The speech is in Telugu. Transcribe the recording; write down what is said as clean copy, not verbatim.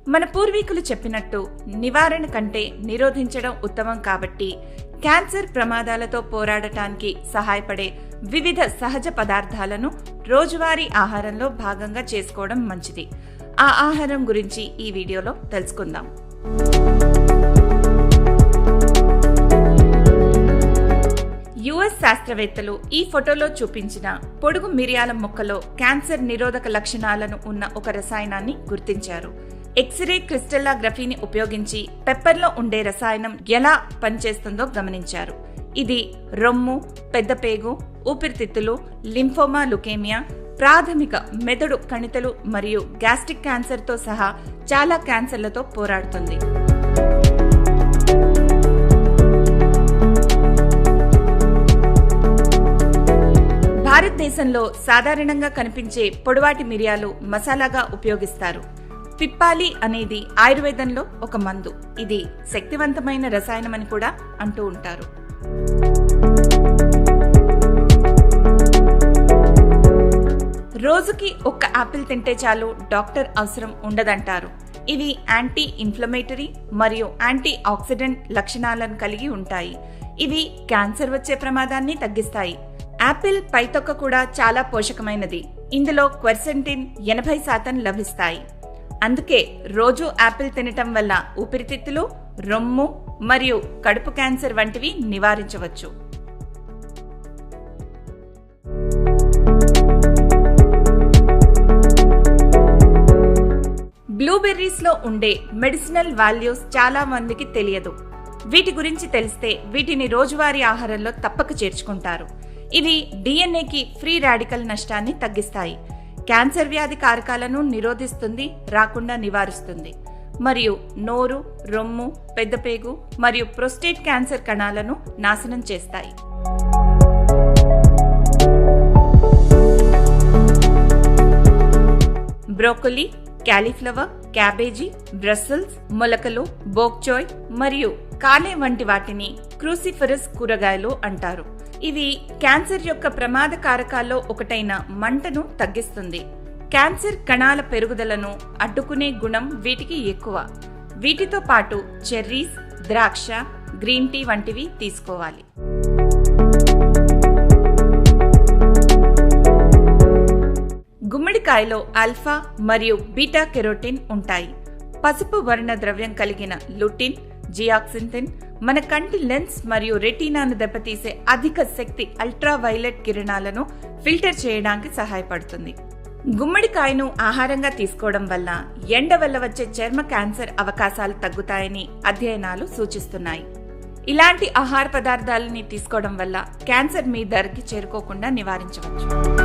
మన పూర్వీకులు చెప్పినట్టు నివారణ కంటే నిరోధించడం ఉత్తమం కాబట్టి క్యాన్సర్ ప్రమాదాలతో పోరాడటానికి సహాయపడే వివిధ సహజ పదార్థాలను రోజువారీ ఆహారంలో భాగంగా చేసుకోవడం మంచిది. ఆ ఆహారం గురించి ఈ వీడియోలో తెలుసుకుందాం. యుఎస్ శాస్త్రవేత్తలు ఈ ఫోటోలో చూపించిన పొడుగు మిరియాల మొక్కలో క్యాన్సర్ నిరోధక లక్షణాలను ఉన్న ఒక రసాయనాన్ని గుర్తించారు. ఎక్స్రే క్రిస్టల్లోగ్రఫీని ఉపయోగించి పెప్పర్లో ఉండే రసాయనం ఎలా పనిచేస్తుందో గమనించారు. ఇది రొమ్ము, పెద్దపేగు, ఊపిరితిత్తులు, లింఫోమా, లుకేమియా, ప్రాథమిక మెదడు కణితులు మరియు గ్యాస్ట్రిక్ క్యాన్సర్తో సహా చాలా క్యాన్సర్లతో పోరాడుతుంది. భారతదేశంలో సాధారణంగా కనిపించే పొడవాటి మిరియాలు మసాలాగా ఉపయోగిస్తారు. పిప్పాలి అనేది ఆయుర్వేదంలో ఒక మందు. ఇది శక్తివంతమైన రసాయనమని కూడా అంటూ ఉంటారు. రోజుకి ఒక్క ఆపిల్ తింటే చాలు, డాక్టర్ అవసరం ఉండదంటారు. ఇవి యాంటీ ఇన్ఫ్లమేటరీ మరియు యాంటీ ఆక్సిడెంట్ లక్షణాలను కలిగి ఉంటాయి. ఇవి క్యాన్సర్ వచ్చే ప్రమాదాన్ని తగ్గిస్తాయి. యాపిల్ పైతొక్క కూడా చాలా పోషకమైనది. ఇందులో క్వెర్సెంటిన్ 80% లభిస్తాయి. అందుకే రోజు యాపిల్ తినటం వల్ల ఊపిరితిత్తులు, రొమ్ము మరియు కడుపు క్యాన్సర్ వంటివి నివారించవచ్చు. బ్లూబెర్రీస్ లో ఉండే మెడిసినల్ వాల్యూస్ చాలా మందికి తెలియదు. వీటి గురించి తెలిస్తే వీటిని రోజువారీ ఆహారంలో తప్పక చేర్చుకుంటారు. ఇవి డిఎన్ఏకి ఫ్రీ రాడికల్ నష్టాన్ని తగ్గిస్తాయి. క్యాన్సర్ వ్యాధి కారకాలను నిరోధిస్తుంది, రాకుండా నివారిస్తుంది మరియు నోరు, రొమ్ము, పెద్దపేగు మరియు ప్రోస్టేట్ క్యాన్సర్ కణాలను నాశనం చేస్తాయి. బ్రోకొలి, క్యాలీఫ్లవర్, క్యాబేజీ, బ్రస్సెల్స్, మొలకలు, బోక్చోయ్ మరియు కాలే వంటి వాటిని క్రూసిఫరస్ కూరగాయలు అంటారు. ఇవి క్యాన్సర్ యొక్క ప్రమాద కారకాల్లో ఒకటైన మంటను తగ్గిస్తుంది. క్యాన్సర్ కణాల పెరుగుదలను అడ్డుకునే గుణం వీటికి ఎక్కువ. వీటితో పాటు చెర్రీస్, ద్రాక్ష, గ్రీన్ టీ వంటివి తీసుకోవాలి. గుమ్మడికాయలో ఆల్ఫా మరియు బీటా కెరోటిన్ ఉంటాయి. పసుపు వర్ణ ద్రవ్యం కలిగిన లుటిన్, జియాక్సింథిన్ మన కంటి లెన్స్ మరియు రెటీనాను దెబ్బతీసే అధిక శక్తి అల్ట్రావైలెట్ కిరణాలను ఫిల్టర్ చేయడానికి సహాయపడుతుంది. గుమ్మడికాయను ఆహారంగా తీసుకోవడం వల్ల ఎండ వల్ల వచ్చే చర్మ క్యాన్సర్ అవకాశాలు తగ్గుతాయని అధ్యయనాలు సూచిస్తున్నాయి. ఇలాంటి ఆహార పదార్థాలని తీసుకోవడం వల్ల క్యాన్సర్ మీ దరికి చేరుకోకుండా నివారించవచ్చు.